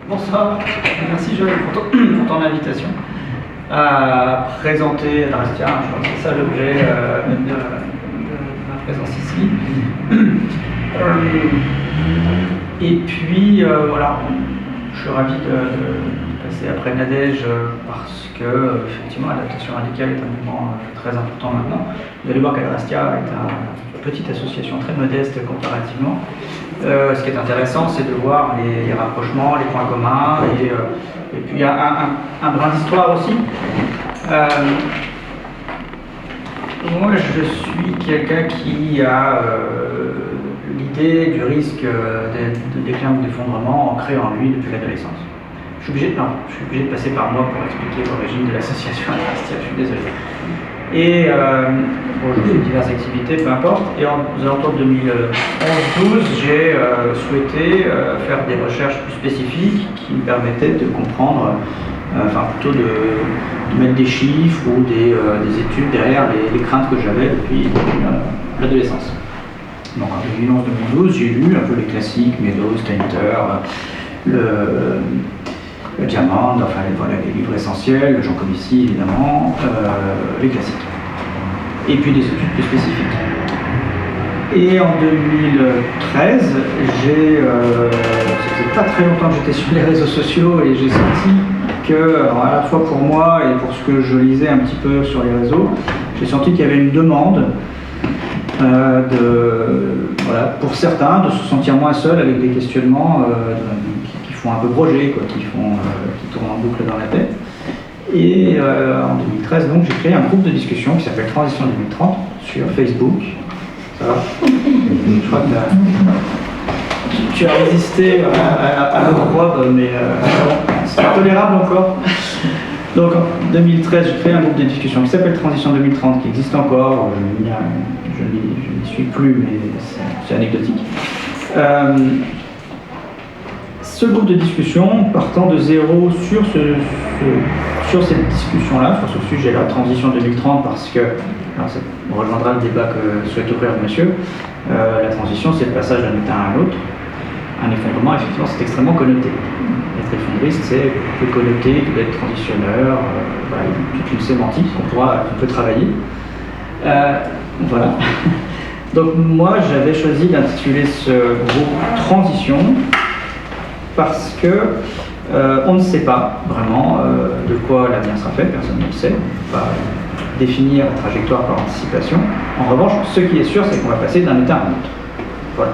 Bonsoir, merci Joël pour ton invitation à présenter Adrestia. Je crois que c'est ça l'objet de ma présence ici. Et puis voilà, je suis ravi de passer après Nadège parce que effectivement l'adaptation radicale est un mouvement très important maintenant. Vous allez voir qu'Adrestia est une petite association très modeste comparativement. Ce qui est intéressant, c'est de voir les rapprochements, les points communs, et puis il y a un brin d'histoire aussi. Moi, je suis quelqu'un qui a l'idée du risque de déclin ou d'effondrement ancrée en lui depuis l'adolescence. Je suis obligé de passer par moi pour expliquer l'origine de l'association Adrestia, je suis désolé. Et je fais diverses activités, peu importe. Et aux alentours de 2011-12, j'ai souhaité faire des recherches plus spécifiques qui me permettaient de comprendre, plutôt de mettre des chiffres ou des études derrière les craintes que j'avais depuis l'adolescence. Donc en 2011-2012, j'ai lu un peu les classiques, Meadows, Tainter, le Diamond, les livres essentiels, Jean Comici évidemment, les classiques. Et puis des études plus spécifiques. Et en 2013, ça faisait pas très longtemps que j'étais sur les réseaux sociaux et j'ai senti que, à la fois pour moi et pour ce que je lisais un petit peu sur les réseaux, j'ai senti qu'il y avait une demande pour certains de se sentir moins seul avec des questionnements qui font un peu projet, qui tournent en boucle dans la tête. Et en 2013, donc, j'ai créé un groupe de discussion qui s'appelle Transition 2030 sur Facebook. Ça va? Je crois que tu as résisté à l'opprobre, mais c'est tolérable encore. Donc en 2013, j'ai créé un groupe de discussion qui s'appelle Transition 2030, qui existe encore. Je n'y suis plus, mais c'est anecdotique. Ce groupe de discussion, partant de zéro sur cette discussion-là, sur ce sujet-là, Transition 2030, parce que, ça rejoindra le débat que souhaite ouvrir le monsieur, la transition, c'est le passage d'un état à un autre. Un effondrement, effectivement, c'est extrêmement connoté. Être effondriste, c'est peu connoté, peut être transitionneur, toute une sémantique qu'on peut travailler. Voilà. Donc moi, j'avais choisi d'intituler ce groupe Transition, parce que on ne sait pas vraiment de quoi l'avenir sera fait, personne ne le sait, on ne peut pas définir la trajectoire par anticipation. En revanche, ce qui est sûr, c'est qu'on va passer d'un état à un autre. Voilà.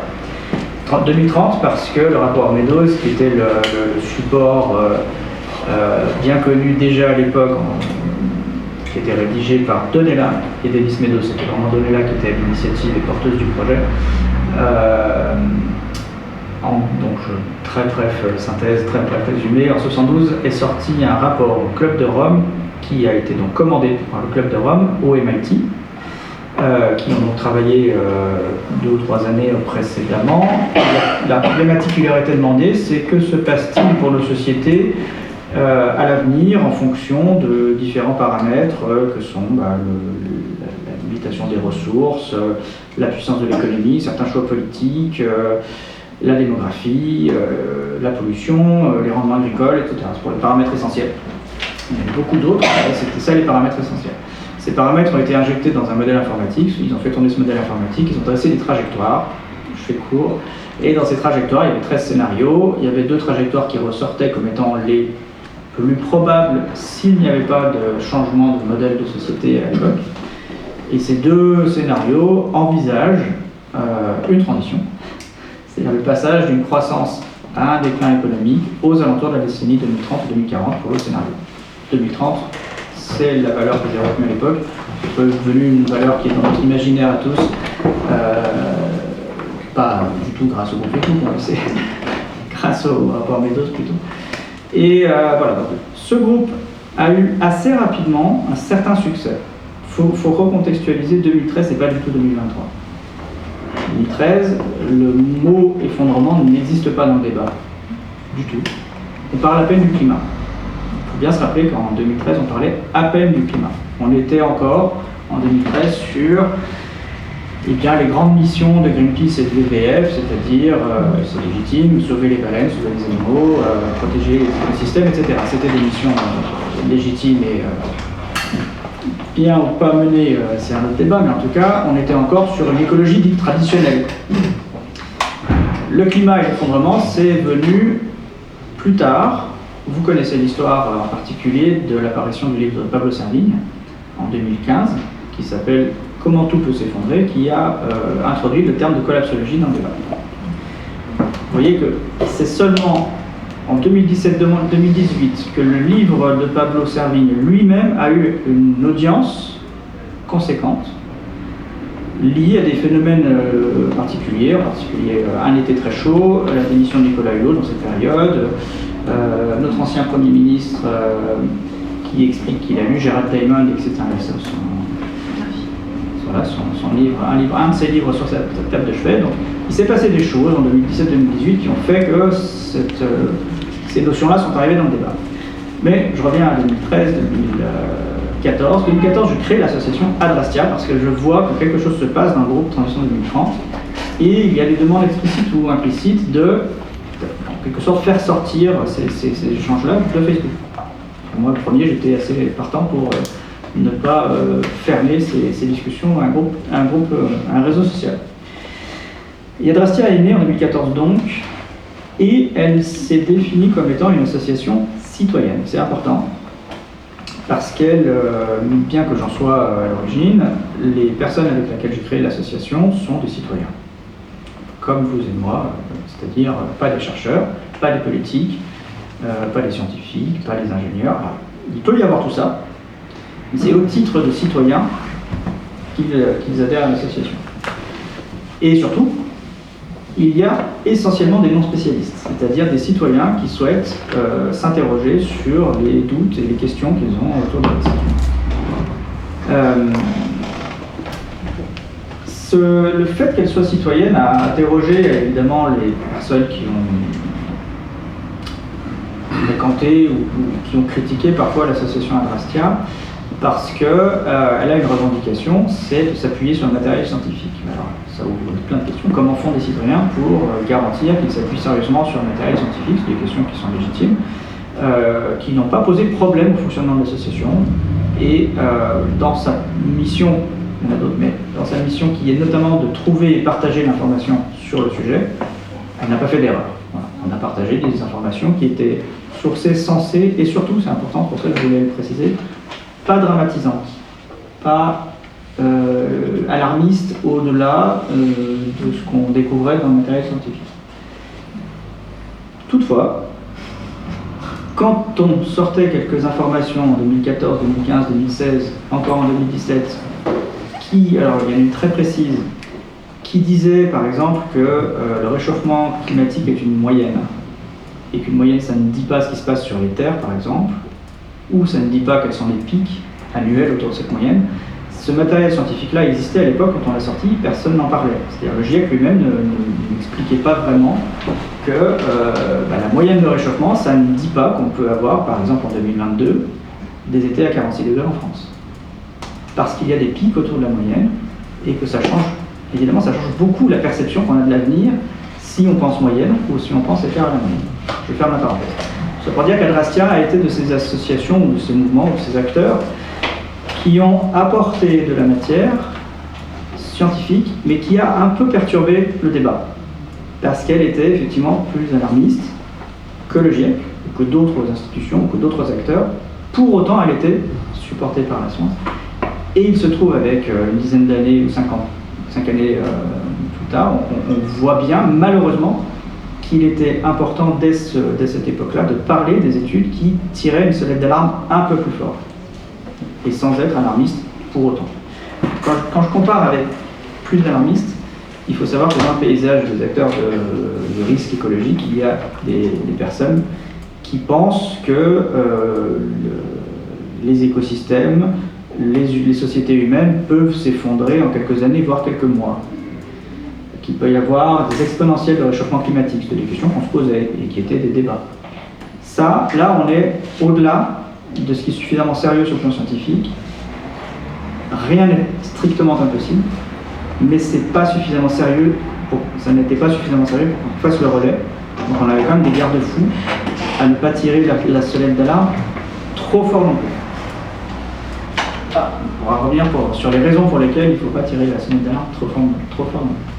2030, parce que le rapport Meadows, qui était le support bien connu déjà à l'époque, qui était rédigé par Donella et Davis Meadows, c'était vraiment Donella qui était à l'initiative et porteuse du projet. Donc, très bref synthèse, très bref résumé, en 1972 est sorti un rapport au Club de Rome qui a été donc commandé par le Club de Rome au MIT, qui ont travaillé 2 ou 3 années précédemment. La problématique qui leur était demandée, c'est que se passe-t-il pour nos sociétés à l'avenir en fonction de différents paramètres que sont la limitation des ressources, la puissance de l'économie, certains choix politiques, la démographie, la pollution, les rendements agricoles, etc. C'est pour les paramètres essentiels. Il y en a beaucoup d'autres, c'était ça les paramètres essentiels. Ces paramètres ont été injectés dans un modèle informatique, ils ont fait tourner ce modèle informatique, ils ont tracé des trajectoires, je fais court, et dans ces trajectoires, il y avait 13 scénarios, il y avait 2 trajectoires qui ressortaient comme étant les plus probables s'il n'y avait pas de changement de modèle de société à l'époque. Et ces 2 scénarios envisagent une transition, c'est-à-dire le passage d'une croissance à un déclin économique aux alentours de la décennie 2030-2040 pour le scénario. 2030, c'est la valeur que j'ai retenue à l'époque. C'est devenu une valeur qui est dans notre imaginaire à tous, pas du tout grâce au groupe et tout, c'est grâce au rapport Meadows plutôt. Et voilà, donc, ce groupe a eu assez rapidement un certain succès. Il faut recontextualiser, 2013, c'est pas du tout 2023. 2013, le mot effondrement n'existe pas dans le débat, du tout. On parle à peine du climat. Il faut bien se rappeler qu'en 2013, on parlait à peine du climat. On était encore, en 2013, sur eh bien, les grandes missions de Greenpeace et de WWF, c'est-à-dire, c'est légitime, sauver les baleines, sauver les animaux, protéger les écosystèmes, etc. C'était des missions légitimes et bien ou pas menées, c'est un autre débat, mais en tout cas, on était encore sur une écologie dite traditionnelle. Le climat et l'effondrement, c'est venu plus tard. Vous connaissez l'histoire en particulier de l'apparition du livre de Pablo Servigne en 2015, qui s'appelle « Comment tout peut s'effondrer », qui a introduit le terme de collapsologie dans le débat. Vous voyez que c'est seulement en 2017-2018 que le livre de Pablo Servigne lui-même a eu une audience conséquente, liée à des phénomènes particuliers, en particulier un été très chaud, la démission de Nicolas Hulot dans cette période, notre ancien Premier ministre qui explique qu'il a lu Gerald Diamond et que c'est son livre, un de ses livres sur sa table de chevet. Donc, il s'est passé des choses en 2017-2018 qui ont fait que ces notions-là sont arrivées dans le débat. Mais je reviens à 2013, 2014. 2014, je crée l'association Adrastia parce que je vois que quelque chose se passe dans le groupe Transition 2030 et il y a des demandes explicites ou implicites de en quelque sorte faire sortir ces échanges-là de Facebook. Moi, le premier, j'étais assez partant pour ne pas fermer ces discussions à un réseau social. Et Adrastia est née en 2014 donc, et elle s'est définie comme étant une association citoyenne. C'est important, parce qu'elle, bien que j'en sois à l'origine, les personnes avec lesquelles j'ai créé l'association sont des citoyens, comme vous et moi, c'est-à-dire pas des chercheurs, pas des politiques, pas des scientifiques, pas des ingénieurs. Alors, il peut y avoir tout ça, mais c'est au titre de citoyens qu'ils adhèrent à l'association. Et surtout, il y a essentiellement des non-spécialistes, c'est-à-dire des citoyens qui souhaitent s'interroger sur les doutes et les questions qu'ils ont autour de la question. Le fait qu'elle soit citoyenne a interrogé évidemment les personnes qui ont fréquenté ou qui ont critiqué parfois l'association Adrastia, parce qu'elle a une revendication, c'est de s'appuyer sur le matériel scientifique. Alors, ça ouvre plein de questions. Comment font des citoyens pour garantir qu'ils s'appuient sérieusement sur le matériel scientifique? C'est des questions qui sont légitimes, qui n'ont pas posé de problème au fonctionnement de l'association. Et dans sa mission, il y en a d'autres, mais dans sa mission qui est notamment de trouver et partager l'information sur le sujet, elle n'a pas fait d'erreur. Voilà. On a partagé des informations qui étaient sourcées, sensées, et surtout, c'est important, pour ça que je voulais le préciser, pas dramatisante, pas alarmiste au-delà de ce qu'on découvrait dans le matériel scientifique. Toutefois, quand on sortait quelques informations en 2014, 2015, 2016, encore en 2017, alors il y en a une très précise, qui disait par exemple que le réchauffement climatique est une moyenne, et qu'une moyenne ça ne dit pas ce qui se passe sur les terres par exemple, ou ça ne dit pas quels sont les pics annuels autour de cette moyenne. Ce matériel scientifique-là existait à l'époque quand on l'a sorti, personne n'en parlait. C'est-à-dire le GIEC lui-même n'expliquait pas vraiment que la moyenne de réchauffement, ça ne dit pas qu'on peut avoir, par exemple en 2022, des étés à 46 degrés en France. Parce qu'il y a des pics autour de la moyenne, et que ça change, évidemment, ça change beaucoup la perception qu'on a de l'avenir si on pense moyenne ou si on pense écart à la moyenne. Je ferme la parenthèse. Ça veut dire qu'Adrastia a été de ces associations ou de ces mouvements ou de ces acteurs qui ont apporté de la matière scientifique, mais qui a un peu perturbé le débat, parce qu'elle était effectivement plus alarmiste que le GIEC, ou que d'autres institutions, ou que d'autres acteurs. Pour autant, elle était supportée par la science. Et il se trouve avec une dizaine d'années, ou 5 années plus tard, on voit bien, malheureusement, qu'il était important dès cette époque-là de parler des études qui tiraient une sonnette d'alarme un peu plus forte, et sans être alarmiste pour autant. Quand je compare avec plus d'alarmistes, il faut savoir que dans le paysage des acteurs de risque écologique, il y a des personnes qui pensent que les écosystèmes, les sociétés humaines peuvent s'effondrer en quelques années, voire quelques mois. Qu'il peut y avoir des exponentiels de réchauffement climatique. C'était des questions qu'on se posait et qui étaient des débats. Ça, là, on est au-delà de ce qui est suffisamment sérieux sur le plan scientifique. Rien n'est strictement impossible. mais c'est pas suffisamment sérieux, ça n'était pas suffisamment sérieux pour qu'on fasse le relais. Donc on avait quand même des garde-fous à ne pas tirer la sonnette d'alarme trop fort non plus. On va revenir sur les raisons pour lesquelles il ne faut pas tirer la sonnette d'alarme trop fort non plus.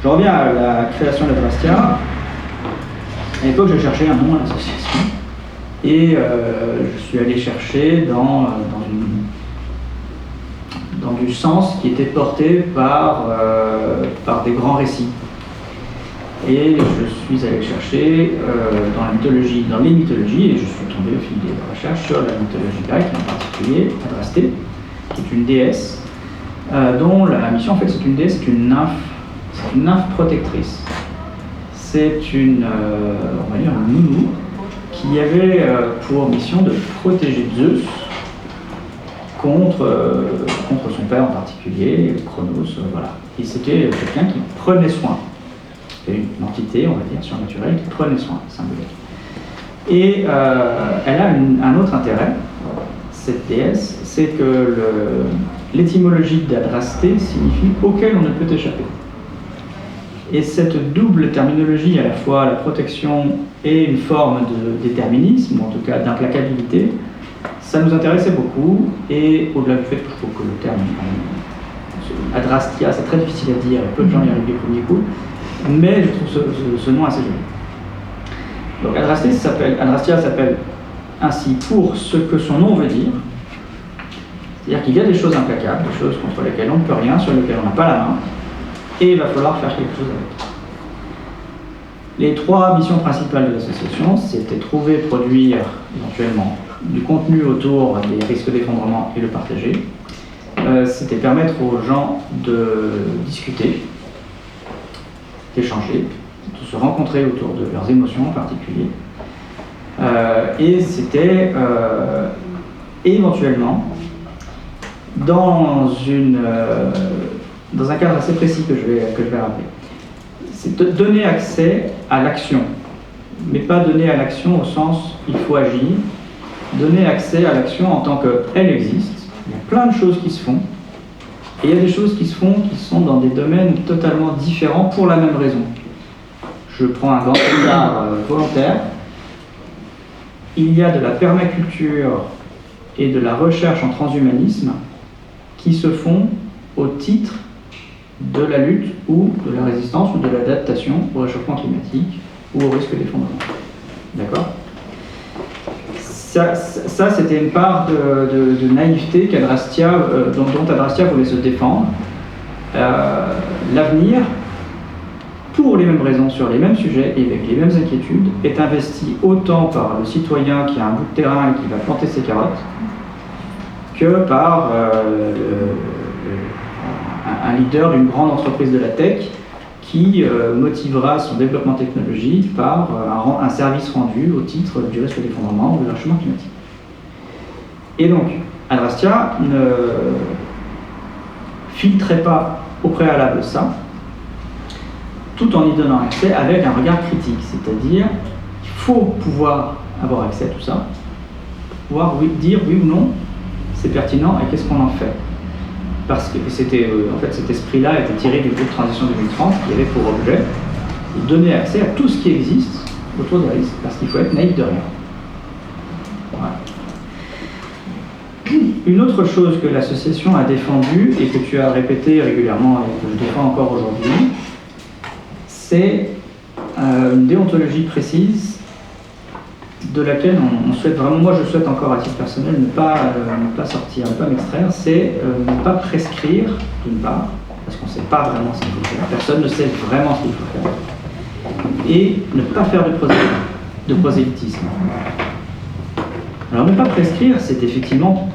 Je reviens à la création d'Adrastia. À l'époque, je cherchais un nom à l'association et je suis allé chercher dans du sens qui était porté par des grands récits. Et je suis allé chercher dans les mythologies, et je suis tombé au fil des recherches sur la mythologie grecque, en particulier Adrastée, qui est une déesse, dont la mission, en fait, c'est une déesse, c'est une nymphe protectrice. C'est on va dire, un nounou, qui avait pour mission de protéger Zeus contre son père en particulier, Cronos, voilà. Et c'était quelqu'un qui prenait soin. C'était une entité, on va dire, surnaturelle, qui prenait soin, symbolique. Et elle a un autre intérêt, cette déesse, c'est que l'étymologie d'Adrastée signifie « auquel on ne peut échapper ». Et cette double terminologie, à la fois la protection et une forme de déterminisme, ou en tout cas d'implacabilité, ça nous intéressait beaucoup, et au-delà du fait que je trouve que le terme Adrastia, c'est très difficile à dire, et peu de gens y arrivent du premier coup, mais je trouve ce nom assez joli. Donc Adrastia s'appelle ainsi pour ce que son nom veut dire, c'est-à-dire qu'il y a des choses implacables, des choses contre lesquelles on ne peut rien, sur lesquelles on n'a pas la main, et il va falloir faire quelque chose avec. Les trois missions principales de l'association, c'était trouver, produire éventuellement du contenu autour des risques d'effondrement et le partager. C'était permettre aux gens de discuter, d'échanger, de se rencontrer autour de leurs émotions en particulier. Et c'était éventuellement, dans un cadre assez précis que je vais rappeler, c'est de donner accès à l'action, mais pas donner à l'action au sens il faut agir, donner accès à l'action en tant qu'elle existe. Il y a plein de choses qui se font, et il y a des choses qui se font qui sont dans des domaines totalement différents pour la même raison. Je prends un grand écart volontaire. Il y a de la permaculture et de la recherche en transhumanisme qui se font au titre de la lutte ou de la résistance ou de l'adaptation au réchauffement climatique ou au risque d'effondrement. D'accord ? Ça, c'était une part de naïveté dont Adrastia voulait se défendre. L'avenir, pour les mêmes raisons, sur les mêmes sujets et avec les mêmes inquiétudes, est investi autant par le citoyen qui a un bout de terrain et qui va planter ses carottes, que par un leader d'une grande entreprise de la tech qui motivera son développement technologique par un service rendu au titre du risque d'effondrement ou de réchauffement climatique. Et donc, Adrastia ne filtrait pas au préalable ça, tout en y donnant accès avec un regard critique, c'est-à-dire qu'il faut pouvoir avoir accès à tout ça, pouvoir dire oui ou non, c'est pertinent et qu'est-ce qu'on en fait. Parce que c'était, en fait, cet esprit-là était tiré du groupe Transition 2030 qui avait pour objet de donner accès à tout ce qui existe autour des risques, parce qu'il faut être naïf de rien. Voilà. Une autre chose que l'association a défendue et que tu as répété régulièrement et que je défends encore aujourd'hui, c'est une déontologie précise de laquelle on souhaite vraiment, moi je souhaite encore à titre personnel ne pas sortir, ne pas m'extraire, c'est ne pas prescrire d'une part, parce qu'on ne sait pas vraiment ce qu'il faut faire, personne ne sait vraiment ce qu'il faut faire, et ne pas faire de prosélytisme. Alors ne pas prescrire, c'est effectivement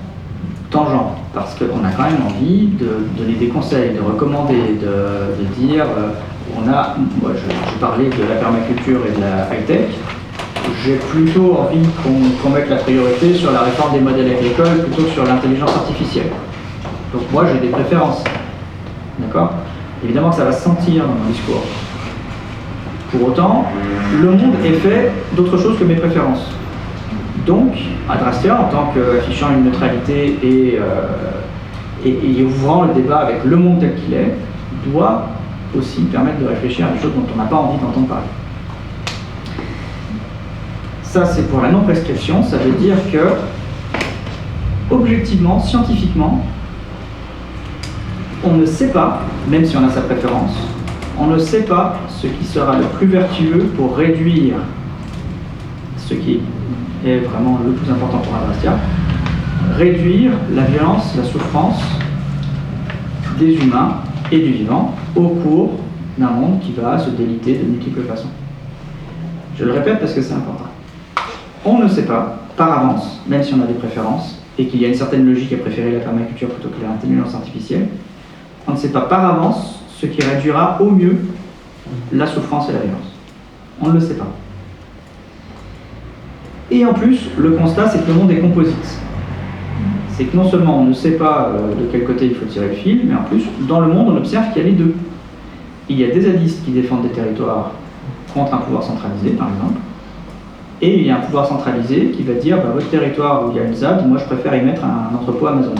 tangent, parce qu'on a quand même envie de donner des conseils, de recommander, de dire, moi je parlais de la permaculture et de la high-tech, j'ai plutôt envie qu'on mette la priorité sur la réforme des modèles agricoles plutôt que sur l'intelligence artificielle. Donc moi j'ai des préférences, d'accord ? Évidemment que ça va se sentir dans mon discours. Pour autant, le monde est fait d'autre chose que mes préférences. Donc, Adrastia, en tant qu'affichant une neutralité et et ouvrant le débat avec le monde tel qu'il est, doit aussi permettre de réfléchir à des choses dont on n'a pas envie d'entendre parler. Ça, c'est pour la non-prescription. Ça veut dire que, objectivement, scientifiquement, on ne sait pas, même si on a sa préférence, on ne sait pas ce qui sera le plus vertueux pour réduire ce qui est vraiment le plus important pour Adrastia, réduire la violence, la souffrance des humains et du vivant au cours d'un monde qui va se déliter de multiples façons. Je le répète parce que c'est important. On ne sait pas, par avance, même si on a des préférences, et qu'il y a une certaine logique à préférer la permaculture plutôt que l'intelligence artificielle, on ne sait pas par avance ce qui réduira au mieux la souffrance et la violence. On ne le sait pas. Et en plus, le constat, c'est que le monde est composite. C'est que non seulement on ne sait pas de quel côté il faut tirer le fil, mais en plus, dans le monde, on observe qu'il y a les deux. Il y a des zadistes qui défendent des territoires contre un pouvoir centralisé, par exemple, et il y a un pouvoir centralisé qui va dire votre territoire où il y a une ZAD, moi je préfère y mettre un entrepôt Amazon.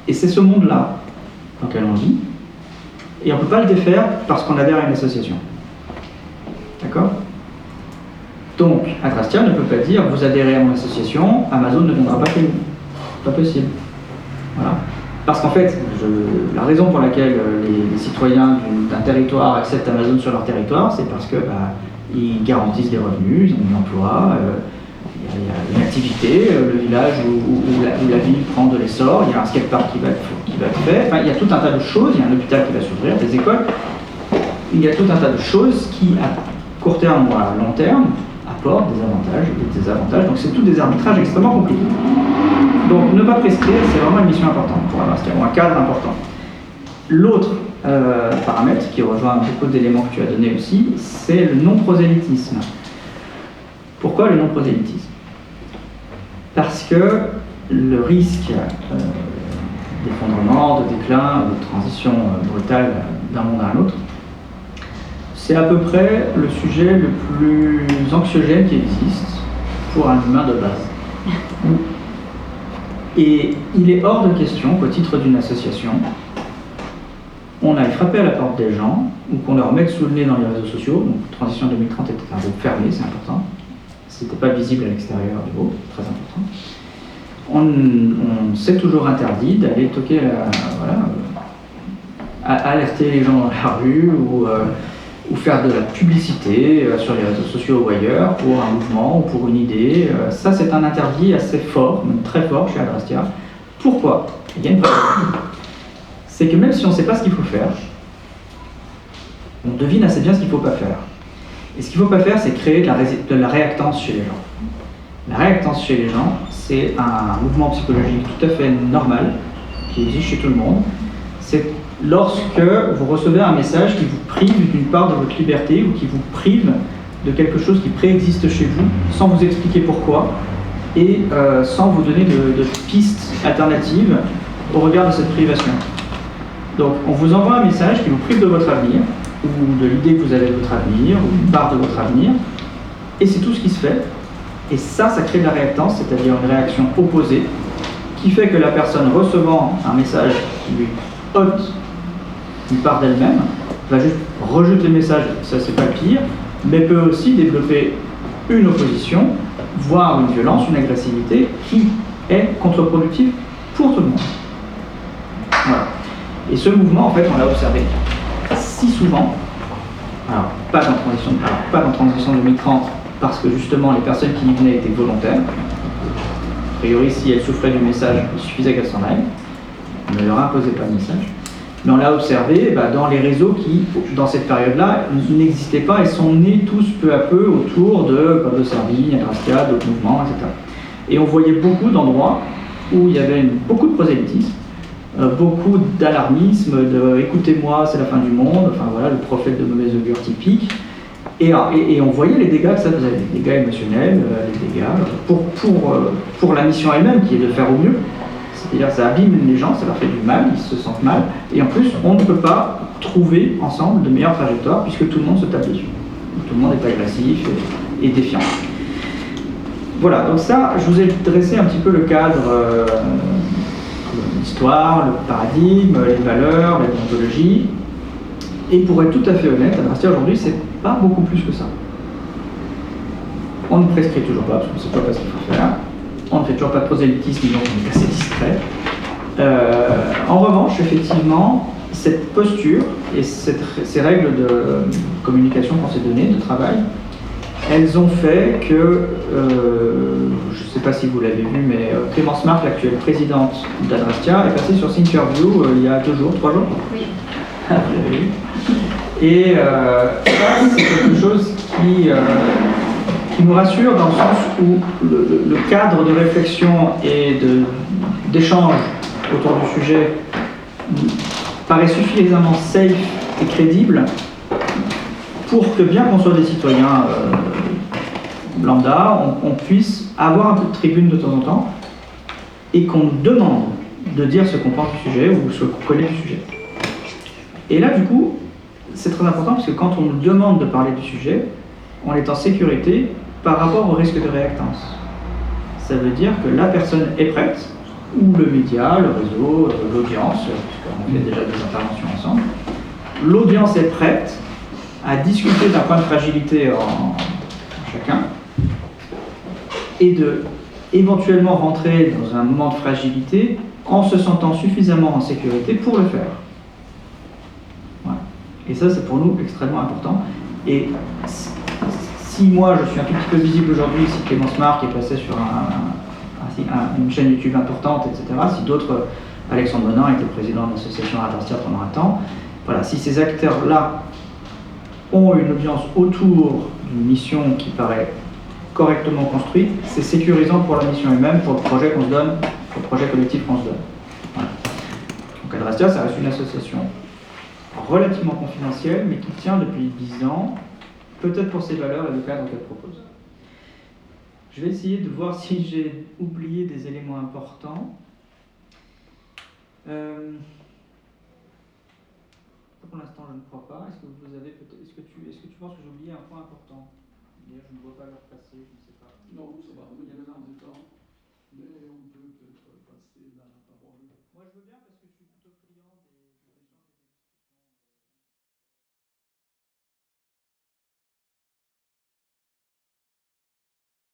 Et c'est ce monde-là dans lequel on vit, et on ne peut pas le défaire parce qu'on adhère à une association. D'accord ? Donc, Adrastia ne peut pas dire vous adhérez à mon association, Amazon ne viendra pas chez nous. Pas possible. Voilà. Parce qu'en fait, la raison pour laquelle les citoyens d'un territoire acceptent Amazon sur leur territoire, c'est parce que ils garantissent des revenus, ils ont un emploi, il y a une activité, le village où la ville prend de l'essor, il y a un skatepark qui va être fait, enfin, il y a tout un tas de choses, il y a un hôpital qui va s'ouvrir, des écoles, il y a tout un tas de choses qui, à court terme ou à long terme, apportent des avantages et des désavantages, donc c'est tout des arbitrages extrêmement compliqués. Donc ne pas prescrire, c'est vraiment une mission importante pour Adrastia, ou un cadre important. L'autre paramètre qui rejoint beaucoup d'éléments que tu as donnés aussi, c'est le non-prosélytisme. Pourquoi le non-prosélytisme ? Parce que le risque d'effondrement, de déclin, de transition brutale d'un monde à un autre, c'est à peu près le sujet le plus anxiogène qui existe pour un humain de base. Et il est hors de question qu'au titre d'une association, on aille frapper à la porte des gens ou qu'on leur mette sous le nez dans les réseaux sociaux. Donc, Transition 2030 était un groupe fermé, c'est important. C'était pas visible à l'extérieur du groupe, très important. On s'est toujours interdit d'aller toquer alerter les gens dans la rue ou faire de la publicité sur les réseaux sociaux ou ailleurs pour un mouvement ou pour une idée. Ça, c'est un interdit assez fort, même très fort chez Adrastia. Pourquoi ? Il y a une raison. C'est que même si on ne sait pas ce qu'il faut faire, on devine assez bien ce qu'il ne faut pas faire. Et ce qu'il ne faut pas faire, c'est créer de la réactance chez les gens. La réactance chez les gens, c'est un mouvement psychologique tout à fait normal, qui existe chez tout le monde. C'est lorsque vous recevez un message qui vous prive d'une part de votre liberté ou qui vous prive de quelque chose qui préexiste chez vous, sans vous expliquer pourquoi, et sans vous donner de pistes alternatives au regard de cette privation. Donc, on vous envoie un message qui vous prive de votre avenir, ou de l'idée que vous avez de votre avenir, ou une part de votre avenir, et c'est tout ce qui se fait. Et ça crée de la réactance, c'est-à-dire une réaction opposée, qui fait que la personne recevant un message qui lui ôte une part d'elle-même, va juste rejeter le message, ça c'est pas le pire, mais peut aussi développer une opposition, voire une violence, une agressivité, qui est contre-productive pour tout le monde. Voilà. Et ce mouvement, en fait, on l'a observé si souvent, alors pas dans Transition 2030, parce que justement les personnes qui y venaient étaient volontaires. A priori, si elles souffraient du message, il suffisait qu'elles s'en aillent. On ne leur imposait pas de message. Mais on l'a observé dans les réseaux qui, dans cette période-là, n'existaient pas et sont nés tous peu à peu autour de Code de Servigne, Adrastia, d'autres mouvements, etc. Et on voyait beaucoup d'endroits où il y avait beaucoup de prosélytisme, beaucoup d'alarmisme, de « écoutez-moi, c'est la fin du monde », enfin voilà, le prophète de mauvaise augure typique. Et on voyait les dégâts que ça faisait, les dégâts émotionnels, les dégâts pour la mission elle-même, qui est de faire au mieux. C'est-à-dire ça abîme les gens, ça leur fait du mal, ils se sentent mal, et en plus on ne peut pas trouver ensemble de meilleures trajectoires puisque tout le monde se tape dessus. Tout le monde est agressif et défiant. Voilà, donc ça, je vous ai dressé un petit peu le cadre l'histoire, le paradigme, les valeurs, la déontologie. Et pour être tout à fait honnête, Adrastia aujourd'hui, c'est pas beaucoup plus que ça. On ne prescrit toujours pas, parce qu'on ne sait pas ce qu'il faut faire. On ne fait toujours pas de prosélytisme, donc on est assez discret. En revanche, effectivement, cette posture et ces règles de communication qu'on s'est données, de travail, elles ont fait que, je ne sais pas si vous l'avez vu, mais Clémence Marc, l'actuelle présidente d'Adrastia, est passée sur Thinkerview il y a 2 jours, 3 jours. Oui. Vous l'avez vu. Et ça, c'est quelque chose qui nous rassure dans le sens où le cadre de réflexion et d'échange autour du sujet paraît suffisamment safe et crédible pour que, bien qu'on soit des citoyens lambda, on puisse avoir un peu de tribune de temps en temps et qu'on nous demande de dire ce qu'on pense du sujet ou ce qu'on connaît du sujet. Et là, du coup, c'est très important parce que quand on nous demande de parler du sujet, on est en sécurité par rapport au risque de réactance. Ça veut dire que la personne est prête, ou le média, le réseau, l'audience, puisqu'on fait déjà des interventions ensemble, l'audience est prête à discuter d'un point de fragilité en chacun et de éventuellement rentrer dans un moment de fragilité en se sentant suffisamment en sécurité pour le faire. Voilà. Et ça, c'est pour nous extrêmement important. Et si moi, je suis un tout petit peu visible aujourd'hui, si Clémence Marc est passée sur une chaîne YouTube importante, etc., si d'autres, Alexandre Bonin était président de l'association Adrastia pendant un temps, voilà, si ces acteurs-là ont une audience autour d'une mission qui paraît correctement construite, c'est sécurisant pour la mission elle-même, pour le projet qu'on se donne, pour le projet collectif qu'on se donne. Voilà. Donc Adrastia, ça reste une association relativement confidentielle, mais qui tient depuis 10 ans, peut-être pour ses valeurs et le cadre qu'elle propose. Je vais essayer de voir si j'ai oublié des éléments importants. Pour l'instant, je ne crois pas. Est-ce que vous avez peut-être, est-ce que tu penses que j'ai oublié un point important? D'ailleurs, je ne vois pas l'heure passer, je ne sais pas. Non, ça va, il y a besoin de temps, mais on peut peut-être passer la parole. Moi, je veux bien parce que